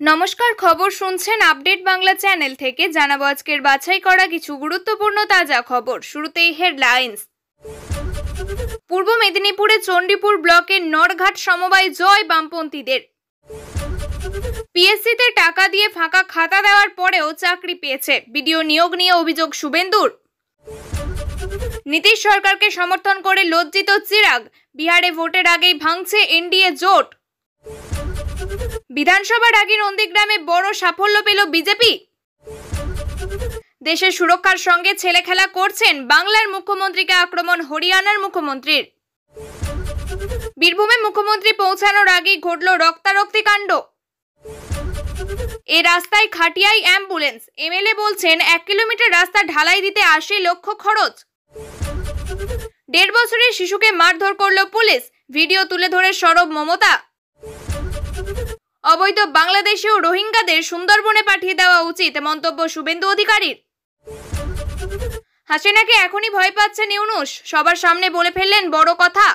नमस्कार खबर सुनছেন update Bangla channel থেকে জানাবো আজকের বাছাই করা কিছু গুরুত্বপূর্ণ তাজা খবর। শুরুতেই হেডলাইন্স। পূর্ব মেদিনীপুরে চণ্ডীপুর ব্লকের নরঘাট সমবায় জয় বামপন্থীদের। পিএসসিতে টাকা দিয়ে ফাঁকা খাতা দেওয়ার পরেও চাকরি পেয়েছে, বিডিও নিয়োগ নিয়ে অভিযোগ শুভেন্দুর। নীতিশ সরকারকে সমর্থন করে লজ্জিত চিরাগ, বিহারে ভোটের আগেই ভাঙছে এনডিএ জোট। বিধানসভার আগে নন্দীগ্রামে বড় সাফল্য পেল বিজেপি। দেশের সুরক্ষার সঙ্গে ছেলেখেলা করছেন বাংলার মুখ্যমন্ত্রীকে আক্রমণ হরিয়ানার মুখ্যমন্ত্রীর। বীরভূমে মুখ্যমন্ত্রী পৌঁছানোর আগেই ঘটল রক্তারক্তি কাণ্ড। এই রাস্তায় খাটিয়াই অ্যাম্বুলেন্স, এমএলএ বলছেন 1 কিলোমিটার রাস্তা ঢালাই দিতে 80 লক্ষ খরচ। 1.5 বছরের শিশুকে মারধর করল পুলিশ, ভিডিও তুলে ধরে সরব মমতা। অবৈধ বাংলাদেশি ও রোহিঙ্গাদের সুন্দরবনে পাঠিয়ে দেওয়া উচিত, মন্তব্য শুভেন্দু অধিকারীর। হাসিনাকে এখনই ভয় পাচ্ছেন ইউনূস, সবার সামনে বলে ফেললেন বড় কথা।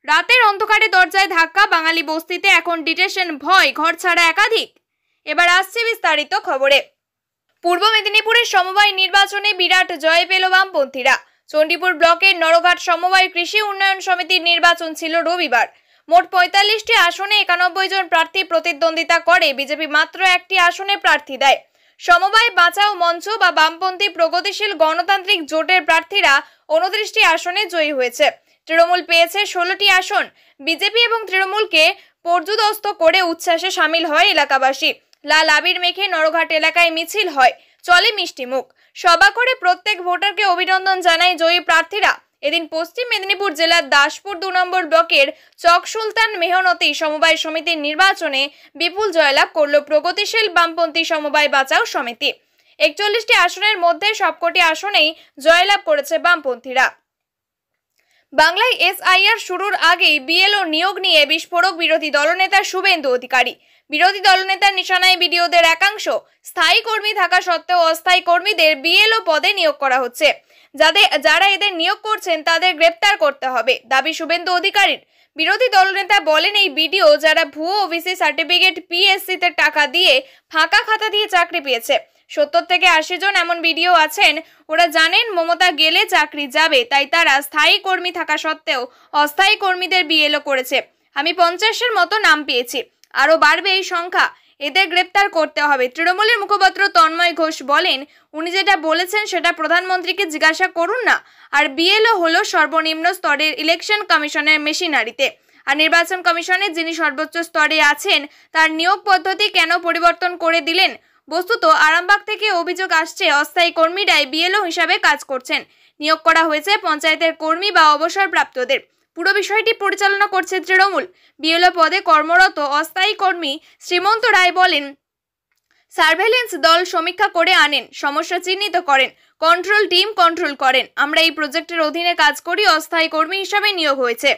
রাতের অন্ধকারে দরজায় ধাক্কা, বাঙালি বস্তিতে এখন ডিটেনশন ভয়, ঘর ছাড়া একাধিক। এবার আসছে বিস্তারিত খবরে। পূর্ব মেদিনীপুরের সমবায় নির্বাচনে বিরাট জয় পেল বামপন্থীরা। চণ্ডীপুর ব্লকের নরঘাট সমবায় কৃষি উন্নয়ন সমিতির নির্বাচন ছিল রবিবার। মোট 45টি আসনে 91 জন প্রার্থী প্রতিদ্বন্দ্বিতা করে, বিজেপি মাত্র 1টি আসনে প্রার্থী দেয়। সমবায় বাঁচাও মঞ্চ বা বামপন্থী প্রগতিশীল গণতান্ত্রিক জোটের প্রার্থীরা 29টি আসনে জয়ী হয়েছে। তৃণমূল পেয়েছে 16টি আসন। বিজেপি এবং তৃণমূলকে পর্যুদস্ত করে উচ্ছ্বাসে সামিল হয় এলাকাবাসী। লাল আবির মেখে নরঘাট এলাকায় মিছিল হয়, চলে মিষ্টিমুখ। সভা করে প্রত্যেক ভোটারকে অভিনন্দন জানায় জয়ী প্রার্থীরা। এদিন পশ্চিম মেদিনীপুর জেলার দাসপুর 2 নম্বর ব্লকের চক সুলতান মেহনতি সমবায় সমিতির নির্বাচনে বিপুল জয়লাভ করল প্রগতিশীল বামপন্থী সমবায় বাঁচাও সমিতি। 41টি আসনের মধ্যে সবকটি আসনেই জয়লাভ করেছে বামপন্থীরা। বাংলায় এসআইআর শুরুর আগেই বিএলও নিয়োগ নিয়ে বিস্ফোরক বিরোধী দলনেতা শুভেন্দু অধিকারী। বিরোধী দলনেতার নিশানায় বিডিওদের একাংশ। স্থায়ী কর্মী থাকা সত্ত্বেও অস্থায়ী কর্মীদের বিএলও পদে নিয়োগ করা হচ্ছে। যারা এদের নিয়োগ করছেন তাদের গ্রেপ্তার করতে হবে, দাবি শুভেন্দু অধিকারীর। বিরোধী দলনেতা বলেন, এই বিডিও যারা ভুয়ো ওবিসি সার্টিফিকেট পিএসসিতে টাকা দিয়ে ফাঁকা খাতা দিয়ে চাকরি পেয়েছে। 70 থেকে 80 জন এমন বিডিও আছেন, ওরা জানেন মমতা গেলে চাকরি যাবে, তাই তারা স্থায়ী কর্মী থাকা সত্ত্বেও অস্থায়ী কর্মীদের বিএলও করেছে। আমি 50-এর মতো নাম পেয়েছি, আরো বাড়বে এই সংখ্যা, এদের গ্রেপ্তার করতে হবে। তৃণমূলের মুখপাত্র তন্ময় ঘোষ বলেন, উনি যেটা বলেছেন সেটা প্রধানমন্ত্রীকে জিজ্ঞাসা করুন না। আর বিএলও হলো সর্বনিম্ন স্তরের ইলেকশন কমিশনের মেশিনারিতে, আর নির্বাচন কমিশনের যিনি সর্বোচ্চ স্তরে আছেন তার নিয়োগ পদ্ধতি কেন পরিবর্তন করে দিলেন? বস্তুত আরামবাগ থেকে অভিযোগ আসছে অস্থায়ী কর্মীরাই বিএলও হিসাবে কাজ করছেন। নিয়োগ করা হয়েছে পঞ্চায়েতের কর্মী বা অবসরপ্রাপ্তদের। পুরো বিষয়টি পরিচালনা করছে তৃণমূল। বিএলও পদে কর্মরত অস্থায়ী কর্মী শ্রীমন্ত রায় বলেন, সার্ভেলেন্স দল সমীক্ষা করে আনেন, সমস্যা চিহ্নিত করেন, কন্ট্রোল টিম কন্ট্রোল করেন। আমরা এই প্রজেক্টের অধীনে কাজ করি, অস্থায়ী কর্মী হিসাবে নিয়োগ হয়েছে।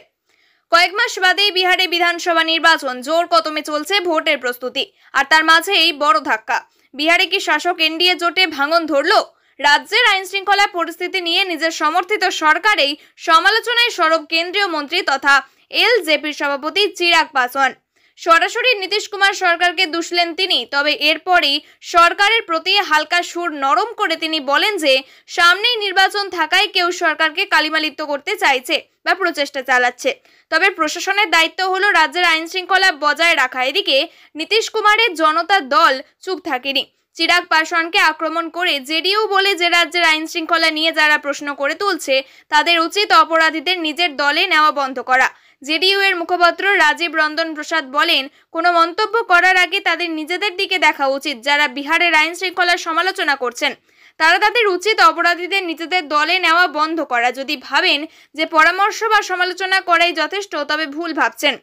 কয়েক মাস বাদেই বিহারে বিধানসভা নির্বাচন, জোর কদমে চলছে ভোটের প্রস্তুতি। আর তার মাঝে এই বড় ধাক্কা। বিহারে কি শাসক এনডিএ জোটে ভাঙন ধরল? রাজ্যের আইন শৃঙ্খলা পরিস্থিতি নিয়ে নিজের সমর্থিত সরকারেই সমালোচনায় সরব কেন্দ্রীয় মন্ত্রী তথা এলজেপির সভাপতি চিরাগ পাসওয়ান। সরাসরি নীতিশ কুমার সরকারকে দুষলেন তিনি, তবে এরপরই সরকারের প্রতি হালকা সুর নরম করে তিনি বলেন যে সামনেই নির্বাচন থাকায় কেউ সরকারকে কালিমালিপ্ত করতে চাইছে বা প্রচেষ্টা চালাচ্ছে। তবে প্রশাসনের দায়িত্ব হলো রাজ্যের আইন শৃঙ্খলা বজায় রাখা। এদিকে নীতিশ কুমারের জনতা দল চুপ থাকেনি। চিরাগ পাসওয়ানকে আক্রমণ করে জেডিইউ বলে যে রাজ্যের আইন শৃঙ্খলা নিয়ে যারা প্রশ্ন করে তুলছে তাদের উচিত অপরাধীদের নিজের দলে নেওয়া বন্ধ করা। জেডিইউ এর মুখপাত্র রাজীব রঞ্জন প্রসাদ বলেন, কোনো মন্তব্য করার আগে তাদের নিজেদের দিকে দেখা উচিত। যারা বিহারের আইন শৃঙ্খলার সমালোচনা করছেন তারা তাদের উচিত অপরাধীদের নিজেদের দলে নেওয়া বন্ধ করা। যদি ভাবেন যে পরামর্শ বা সমালোচনা করাই যথেষ্ট, তবে ভুল ভাবছেন।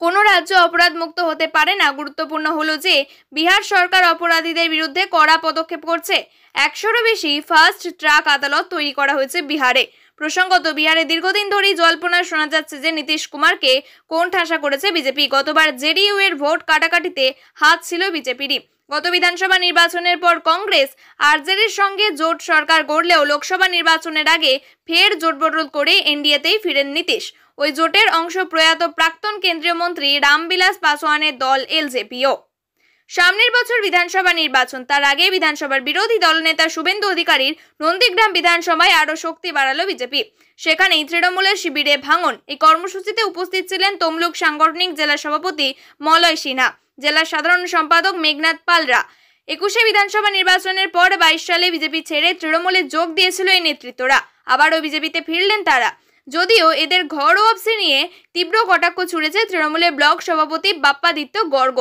কোনো রাজ্য অপরাধ মুক্ত হতে পারে না। গুরুত্বপূর্ণ হলো যে বিহার সরকার অপরাধীদের বিরুদ্ধে কড়া পদক্ষেপ করছে। 100-এরও বেশি ফাস্ট ট্র্যাক আদালত তৈরি করা হয়েছে বিহারে। প্রসঙ্গত, বিহারে দীর্ঘদিন ধরেই জল্পনা শোনা যাচ্ছে যে নীতিশ কুমারকে কোণঠাসা করেছে বিজেপি। গতবার জেডিইউ এর ভোট কাটাকাটিতে হাত ছিল বিজেপিরই। গত বিধানসভা নির্বাচনের পর কংগ্রেস আরজেডির সঙ্গে জোট সরকার গড়লেও লোকসভা নির্বাচনের আগে ফের জোটবদল করে এনডিএতেই ফিরেন নীতিশ। ওই জোটের অংশ প্রয়াত প্রাক্তন কেন্দ্রীয় মন্ত্রী রামবিলাস পাসওয়ানের দল এলজেপিও। সামনের বছর বিধানসভা নির্বাচন, তার আগে বিধানসভার বিরোধী দলনেতা শুভেন্দু অধিকারীর নন্দীগ্রাম বিধানসভায় আরও শক্তি বাড়ালো বিজেপি। সেখানেই তৃণমূলের শিবিরে ভাঙন। এই কর্মসূচিতে উপস্থিত ছিলেন তমলুক সাংগঠনিক জেলা সভাপতি মলয় সিনহা, জেলা সাধারণ সম্পাদক মেঘনাথ পালরা। 21শে বিধানসভা নির্বাচনের পর 22 সালে বিজেপি ছেড়ে তৃণমূলে যোগ দিয়েছিল এই নেতৃত্বরা। আবারও বিজেপিতে ফিরলেন তারা, যদিও এদের ঘর ওয়াপসি নিয়ে তীব্র কটাক্ষ ছুড়েছে তৃণমূলের ব্লক সভাপতি বাপ্পাদিত্য গর্গ।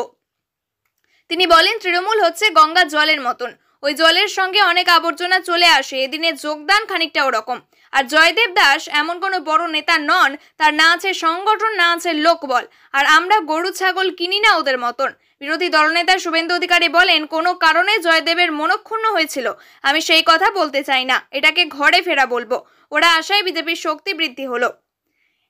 তিনি বলেন, তৃণমূল হচ্ছে গঙ্গার জলের মতন, ওই জলের সঙ্গে অনেক আবর্জনা চলে আসে, এদিনে যোগদান খানিকটা ওরকম। আর জয়দেব দাস এমন কোনো বড় নেতা নন, তার না আছে সংগঠন, না আছে লোকবল, আর আমরা গরু ছাগল কিনি না ওদের মতন। বিরোধী দলনেতা শুভেন্দু অধিকারী বলেন, কোনো কারণে জয়দেবের মনক্ষুণ্ণ হয়েছিল, আমি সেই কথা বলতে চাই না, এটাকে ঘরে ফেরা বলবো। ওরা আশায় বিজেপির শক্তি বৃদ্ধি হলো।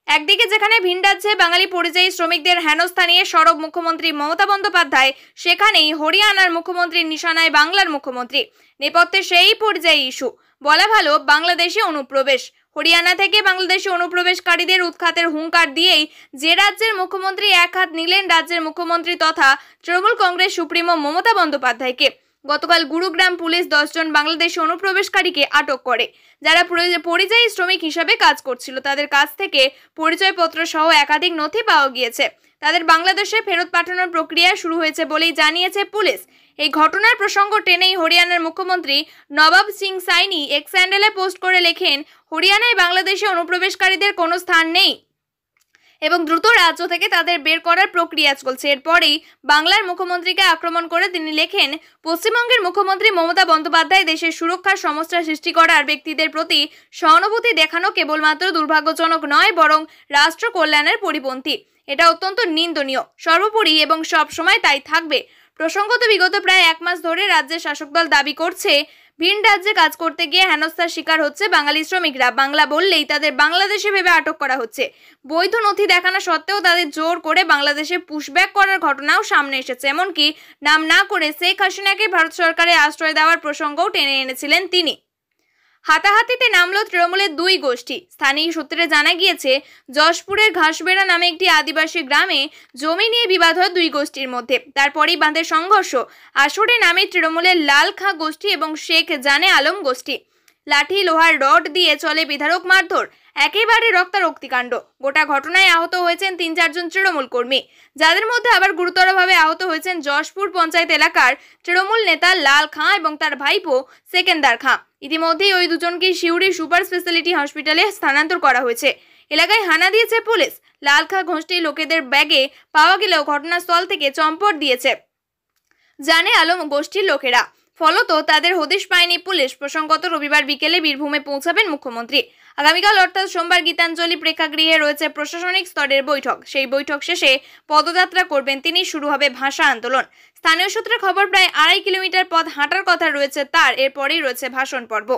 একদিকে যেখানে ভিন রাজ্যে বাঙালি পরিযায়ী শ্রমিকদের হেনস্থা নিয়ে সরব মুখ্যমন্ত্রী মমতা বন্দ্যোপাধ্যায়, সেখানেই হরিয়ানার মুখ্যমন্ত্রীর নিশানায় বাংলার মুখ্যমন্ত্রী। নেপথ্যে সেই পরিযায়ী ইস্যু, বলা ভালো বাংলাদেশে অনুপ্রবেশ। হরিয়ানা থেকে বাংলাদেশে অনুপ্রবেশকারীদের উৎখাতের হুঙ্কার দিয়েই যে রাজ্যের মুখ্যমন্ত্রী এক হাত নিলেন রাজ্যের মুখ্যমন্ত্রী তথা তৃণমূল কংগ্রেস সুপ্রিমো মমতা বন্দ্যোপাধ্যায়কে। গতকাল গুরুগ্রাম পুলিশ 10 জন বাংলাদেশি অনুপ্রবেশকারীকে আটক করে, যারা পরিযায়ী শ্রমিক হিসাবে কাজ করছিল। তাদের কাছ থেকে পরিচয়পত্র সহ একাধিক নথি পাওয়া গিয়েছে। তাদের বাংলাদেশে ফেরত পাঠানোর প্রক্রিয়া শুরু হয়েছে বলেই জানিয়েছে পুলিশ। এই ঘটনার প্রসঙ্গ টেনেই হরিয়ানার মুখ্যমন্ত্রী নবাব সিং সাইনি এক্স হ্যান্ডেলে পোস্ট করে লেখেন, হরিয়ানায় বাংলাদেশি অনুপ্রবেশকারীদের কোনো স্থান নেই এবং দ্রুত রাজ্য থেকে তাদের বের করার প্রক্রিয়া চলছে। এরপরেই বাংলার মুখ্যমন্ত্রীকে আক্রমণ করে তিনি লেখেন, পশ্চিমবঙ্গের মুখ্যমন্ত্রী মমতা বন্দ্যোপাধ্যায় দেশের সুরক্ষার সমস্যা সৃষ্টি করার ব্যক্তিদের প্রতি সহানুভূতি দেখানো কেবলমাত্র দুর্ভাগ্যজনক নয়, বরং রাষ্ট্র কল্যাণের পরিপন্থী। এটা অত্যন্ত নিন্দনীয়, সর্বোপরি এবং সব সময় তাই থাকবে। প্রসঙ্গত, বিগত প্রায় 1 মাস ধরে রাজ্যের শাসক দল দাবি করছে, ভিন রাজ্যে কাজ করতে গিয়ে হেনস্থার শিকার হচ্ছে বাঙালি শ্রমিকরা। বাংলা বললেই তাদের বাংলাদেশে ভেবে আটক করা হচ্ছে। বৈধ নথি দেখানো সত্ত্বেও তাদের জোর করে বাংলাদেশে পুশব্যাক করার ঘটনাও সামনে এসেছে। এমনকি নাম না করে শেখ হাসিনাকে ভারত সরকারের আশ্রয় দেওয়ার প্রসঙ্গও টেনে এনেছিলেন তিনি। হাতাহাতিতে নামলো তৃণমূলের 2 গোষ্ঠী। স্থানীয় সূত্রে জানা গিয়েছে, যশপুরের ঘাসবেড়া নামে একটি আদিবাসী গ্রামে জমি নিয়ে বিবাদ হয় 2 গোষ্ঠীর মধ্যে। তারপরেই বাঁধে সংঘর্ষ। আসরে নামে তৃণমূলের লাল খাঁ গোষ্ঠী এবং শেখ জানে আলম গোষ্ঠী। লাঠি লোহার রড দিয়ে চলে বিধারক মারধর, একেবারে রক্তারক্তিকাণ্ড। গোটা ঘটনায় আহত হয়েছেন 3-4 জন তৃণমূল কর্মী, যাদের মধ্যে আবার গুরুতরভাবে আহত হয়েছেন যশপুর পঞ্চায়েত এলাকার তৃণমূল নেতা লাল খাঁ এবং তার ভাইপো সেকেন্দার খাঁ। ইতিমধ্যেই ওই দুজনকে সিউড়ি সুপার স্পেশালিটি হসপিটালে স্থানান্তর করা হয়েছে। এলাকায় হানা দিয়েছে পুলিশ। লাল খাঁ গোষ্ঠী লোকেদের ব্যাগে পাওয়া গেলেও ঘটনাস্থল থেকে চম্পট দিয়েছে জানে আলম গোষ্ঠীর লোকেরা। ফলত তাদের হদিশ পায়নি পুলিশ। প্রসঙ্গত, রবিবার বিকেলে বীরভূমে পৌঁছাবেন মুখ্যমন্ত্রী। আগামীকাল অর্থাৎ সোমবার গীতাঞ্জলি প্রেক্ষাগৃহে রয়েছে প্রশাসনিক স্তরের বৈঠক। সেই বৈঠক শেষে পদযাত্রা করবেন তিনি। শুরু হবে ভাষা আন্দোলন। স্থানীয় সূত্রে খবর, প্রায় 2.5 কিলোমিটার পথ হাঁটার কথা রয়েছে তার। এরপরেই রয়েছে ভাষণ পর্ব।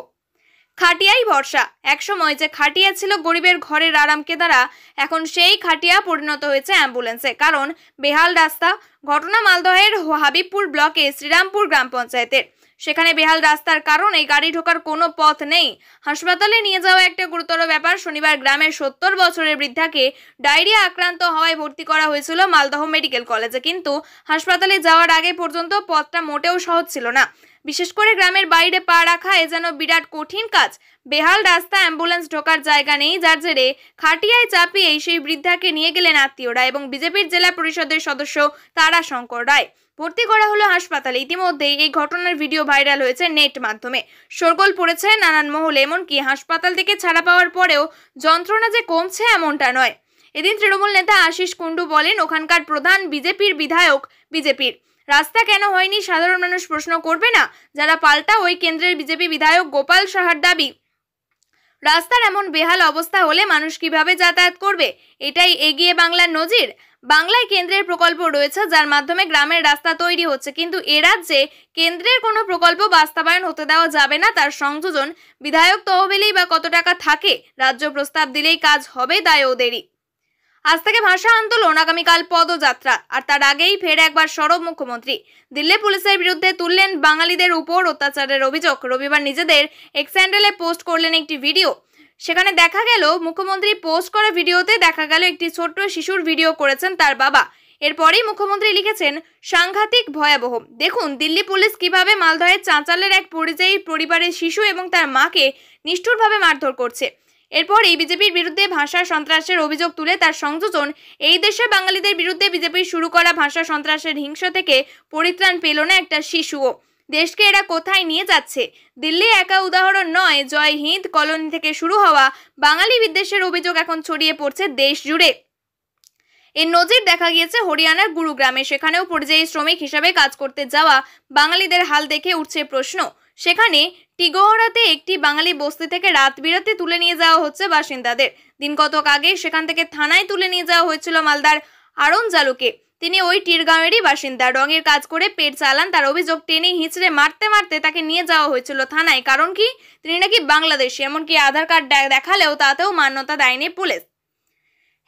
খাটিয়াই ভরসা। একসময় যে খাটিয়া ছিল গরিবের ঘরের আরাম কেদারা, এখন সেই খাটিয়া পরিণত হয়েছে অ্যাম্বুলেন্সে। কারণ বেহাল রাস্তা। ঘটনা মালদহের হাবিবপুর ব্লকে শ্রীরামপুর গ্রাম পঞ্চায়েতের। সেখানে বেহাল রাস্তার কারণে গাড়ি ঢোকার কোনো পথ নেই। হাসপাতালে নিয়ে যাওয়া একটা গুরুতর ব্যাপার। শনিবার গ্রামের 70 বছরের বৃদ্ধাকে ডায়রিয়া আক্রান্ত হওয়ায় ভর্তি করা হয়েছিল মালদহ মেডিকেল কলেজে, কিন্তু হাসপাতালে যাওয়ার আগে পর্যন্ত পথটা মোটেও সহজ ছিল না। বিশেষ করে গ্রামের বাইরে পা রাখা এ যেন বিরাট কঠিন কাজ। বেহাল রাস্তা, অ্যাম্বুলেন্স ঢোকার জায়গা নেই, যার জেরে খাটিয়ায় চাপিয়ে সেই বৃদ্ধাকে নিয়ে গেলেন আত্মীয়রা এবং বিজেপির জেলা পরিষদের সদস্য তারাশঙ্কর রায়। ভর্তি করা হলো হাসপাতালে। ইতিমধ্যেই এই ঘটনার ভিডিও ভাইরাল হয়েছে নেট মাধ্যমে। শোরগোল পড়েছে নানান মহলে। এমনকি হাসপাতাল থেকে ছাড়া পাওয়ার পরেও যন্ত্রণা যে কমছে এমনটা নয়। এদিন তৃণমূল নেতা আশিস কুন্ডু বলেন, ওখানকার প্রধান বিজেপির বিধায়ক বিজেপির। রাস্তা কেন হয়নি সাধারণ মানুষ প্রশ্ন করবে না? যারা পাল্টা ওই কেন্দ্রের বিজেপি বিধায়ক গোপাল সাহার দাবি, রাস্তার এমন বেহাল অবস্থা হলে মানুষ কিভাবে যাতায়াত করবে? এটাই এগিয়ে বাংলার নজির। বাংলায় কেন্দ্রের প্রকল্প রয়েছে যার মাধ্যমে গ্রামের রাস্তা তৈরি হচ্ছে, কিন্তু এ রাজ্যে কেন্দ্রের কোনো প্রকল্প বাস্তবায়ন হতে দেওয়া যাবে না। তার সংযোজন বিধায়ক তহবিলেই বা কত টাকা থাকে? রাজ্য প্রস্তাব দিলেই কাজ হবে, দায় ওদেরই। আজ থেকে ভাষা আন্দোলন, আগামীকাল পদযাত্রা, আর তার আগেই ফের একবার সরব মুখ্যমন্ত্রী। দিল্লি পুলিশের বিরুদ্ধে তুললেন বাঙালিদের উপর অত্যাচারের অভিযোগ। রবিবার নিজেদের এক্স হ্যান্ডেলে পোস্ট করলেন একটি ভিডিও। সেখানে দেখা গেল মুখ্যমন্ত্রী পোস্ট করা ভিডিওতে দেখা গেল একটি ছোট্ট শিশুর ভিডিও করেছেন তার বাবা। এরপরেই মুখ্যমন্ত্রী লিখেছেন, সাংঘাতিক ভয়াবহ। দেখুন দিল্লি পুলিশ কিভাবে মালদহের চাঁচালের এক পরিযায়ী পরিবারের শিশু এবং তার মাকে নিষ্ঠুরভাবে মারধর করছে। এরপর এই বিজেপির বিরুদ্ধে ভাষা সন্ত্রাসের অভিযোগ তুলে তার সংযোজন, এই দেশের বাঙালিদের বিরুদ্ধে বিজেপির শুরু করা ভাষা সন্ত্রাসের হিংসা থেকে পরিত্রাণ পেল না একটা শিশুও। দেশকে এরা কোথায় নিয়ে যাচ্ছে? দিল্লি একা উদাহরণ নয়, জয় হিন্দ কলোনি থেকে শুরু হওয়া বাঙালি বিদ্বেষের অভিযোগ এখন ছড়িয়ে পড়ছে দেশ জুড়ে। এর নজির দেখা গিয়েছে হরিয়ানার গুরুগ্রামে। সেখানেও পরিযায়ী শ্রমিক হিসাবে কাজ করতে যাওয়া বাঙালিদের হাল দেখে উঠছে প্রশ্ন। সেখানে টিগোহরাতে একটি বাঙালি বস্তি থেকে রাত বিরাতে তুলে নিয়ে যাওয়া হচ্ছে বাসিন্দাদের। দিন কতক আগে সেখান থেকে থানায় তুলে নিয়ে যাওয়া হয়েছিল মালদার আরন জালুকে। তিনি ওই টিরগাঁওয়েরই বাসিন্দা। রঙের কাজ করে পেট চালান। তার অভিযোগ, টেনে হিঁচড়ে মারতে মারতে তাকে নিয়ে যাওয়া হয়েছিল থানায়। কারণ কি? তিনি নাকি বাংলাদেশি। এমনকি আধার কার্ড দেখালেও তাতেও মান্যতা দেয়নি পুলিশ।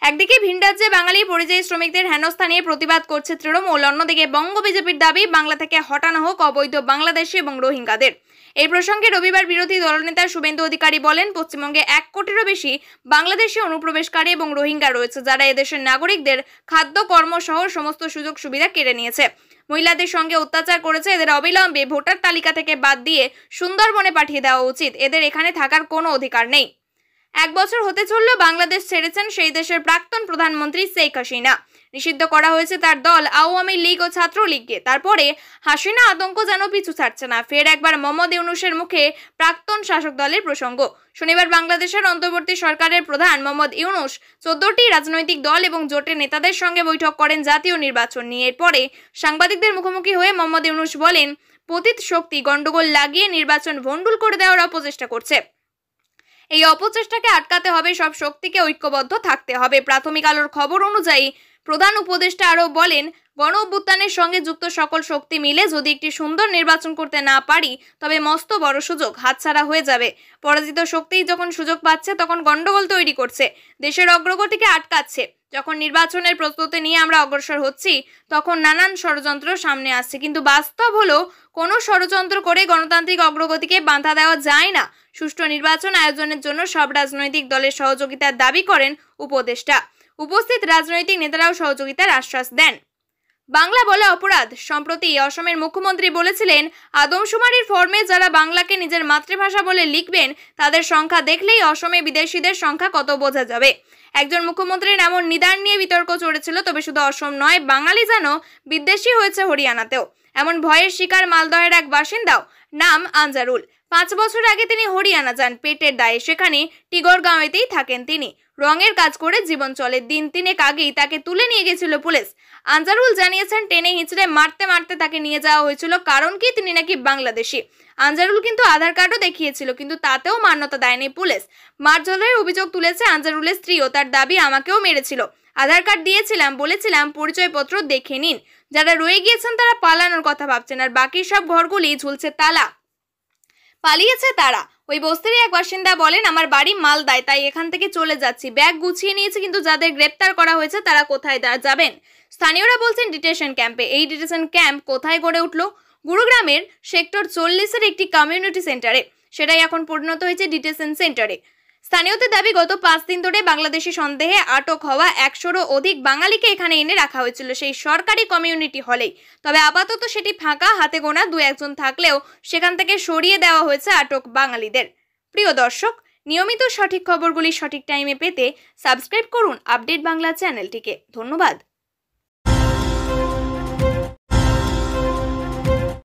একদিকে ভিন রাজ্যে বাঙালি পরিযায়ী শ্রমিকদের হেনস্থা নিয়ে প্রতিবাদ করছে তৃণমূল, অন্যদিকে বঙ্গ বিজেপির দাবি বাংলা থেকে হটানো হোক অবৈধ বাংলাদেশি এবং রোহিঙ্গাদের। এই প্রসঙ্গে রবিবার বিরোধী দলনেতা শুভেন্দু অধিকারী বলেন, পশ্চিমবঙ্গে 1 কোটিরও বেশি বাংলাদেশি অনুপ্রবেশকারী এবং রোহিঙ্গা রয়েছে, যারা এদেশের নাগরিকদের খাদ্য, কর্ম সহ সমস্ত সুযোগ সুবিধা কেড়ে নিয়েছে, মহিলাদের সঙ্গে অত্যাচার করেছে। এদের অবিলম্বে ভোটার তালিকা থেকে বাদ দিয়ে সুন্দরবনে পাঠিয়ে দেওয়া উচিত। এদের এখানে থাকার কোনো অধিকার নেই। 1 বছর হতে চলল বাংলাদেশ ছেড়েছেন সেই দেশের প্রাক্তন প্রধানমন্ত্রী শেখ হাসিনা। নিষিদ্ধ করা হয়েছে তার দল আওয়ামী লীগ ও ছাত্রলীগকে। তারপরে হাসিনা আতঙ্ক যেন পিছু ছাড়ছে না। ফের একবার মোহাম্মদ ইউনূসের মুখে প্রাক্তন শাসক দলের প্রসঙ্গ। শনিবার বাংলাদেশের অন্তর্বর্তী সরকারের প্রধান মোহাম্মদ ইউনূস 14টি রাজনৈতিক দল এবং জোটের নেতাদের সঙ্গে বৈঠক করেন জাতীয় নির্বাচন নিয়ে। এরপরে সাংবাদিকদের মুখোমুখি হয়ে মোহাম্মদ ইউনূস বলেন, পতিত শক্তি গন্ডগোল লাগিয়ে নির্বাচন ভণ্ডুল করে দেওয়ার অপচেষ্টা করছে। এই অপচেষ্টাকে আটকাতে হবে, সব শক্তিকে ঐক্যবদ্ধ থাকতে হবে। প্রাথমিক আলোর খবর অনুযায়ী প্রধান উপদেষ্টা আরও বলেন, গণ অভ্যুত্থানের সঙ্গে যুক্ত সকল শক্তি মিলে যদি একটি সুন্দর নির্বাচন করতে না পারি, তবে মস্ত বড় সুযোগ হাতছাড়া হয়ে যাবে। পরাজিত শক্তি যখন সুযোগ পাচ্ছে তখন গন্ডগোল তৈরি করছে, দেশের অগ্রগতিকে আটকাচ্ছে। যখন নির্বাচনের প্রস্তুতি নিয়ে আমরা অগ্রসর হচ্ছি, তখন নানান ষড়যন্ত্র সামনে আসছে। কিন্তু বাস্তব হলো, কোনো ষড়যন্ত্র করে গণতান্ত্রিক অগ্রগতিকে বাধা দেওয়া যায় না। সুষ্ঠু নির্বাচন আয়োজনের জন্য সব রাজনৈতিক দলের সহযোগিতার দাবি করেন উপদেষ্টা। উপস্থিত রাজনৈতিক নেতারাও সহযোগিতার আশ্বাস দেন। বাংলা বলে অপরাধ। সম্প্রতি অসমের মুখ্যমন্ত্রী বলেছিলেন, আদমশুমারির ফর্মে যারা বাংলাকে নিজের মাতৃভাষা বলে লিখবেন, তাদের সংখ্যা দেখলেই অসমে বিদেশিদের সংখ্যা কত বোঝা যাবে। একজন মুখ্যমন্ত্রীর এমন নিদান নিয়ে বিতর্ক চড়েছিল। তবে শুধু অসম নয়, বাঙালি যেন বিদ্বেষী হয়েছে হরিয়ানাতেও। এমন ভয়ের শিকার মালদহের এক বাসিন্দাও, নাম আনজারুল। 5 বছর আগে তিনি হরিয়ানা যান পেটের দায়ে। সেখানে টিগরগাঁওয়েতেই থাকেন তিনি। রঙের কাজ করে জীবন চলে। দিন 3 আগেই তাকে তুলে নিয়ে গেছিল পুলিশ। আনজারুল জানিয়েছেন, টেনে হিঁচড়ে মারতে মারতে তাকে নিয়ে যাওয়া হয়েছিল। কারণ কি? তিনি নাকি বাংলাদেশি। আনজারুল কিন্তু আধার কার্ডও দেখিয়েছিল, কিন্তু তাতেও মান্যতা দেয়নি পুলিশ। মারধরের অভিযোগ তুলেছে আনজারুলের স্ত্রীও। তার দাবি, আমাকেও মেরেছিল, আধার কার্ড দিয়েছিলাম, বলেছিলাম পরিচয়পত্র দেখে নিন। যারা রয়ে গিয়েছেন তারা পালানোর কথা ভাবছেন, আর বাকি সব ঘরগুলি ঝুলছে তালা। পালিয়েছে তারা। ওই বস্তির এক বাসিন্দা বলেন, আমার বাড়ি মালদায়, তাই এখান থেকে চলে যাচ্ছি। ব্যাগ গুছিয়ে নিয়েছি, কিন্তু যাদের গ্রেপ্তার করা হয়েছে তারা কোথায় যাবেন? স্থানীয়রা বলছেন ডিটেনশন ক্যাম্পে। এই ডিটেনশন ক্যাম্প কোথায় গড়ে উঠল? গুরুগ্রামের সেক্টর 40-এর একটি কমিউনিটি সেন্টারে। সেটাই এখন পরিণত হয়েছে ডিটেনশন সেন্টারে। স্থানীয়দের দাবি, গত 5 দিন ধরে বাংলাদেশি সন্দেহে আটক হওয়া 100-রও অধিক বাঙালিকে এখানে এনে রাখা হয়েছিল সেই সরকারি কমিউনিটি হলেই। তবে আপাতত সেটি ফাঁকা, হাতে গোনা 2-1 জন থাকলেও সেখান থেকে সরিয়ে দেওয়া হয়েছে আটক বাঙালিদের। প্রিয় দর্শক, নিয়মিত সঠিক খবরগুলি সঠিক টাইমে পেতে সাবস্ক্রাইব করুন আপডেট বাংলা চ্যানেলটিকে। ধন্যবাদ।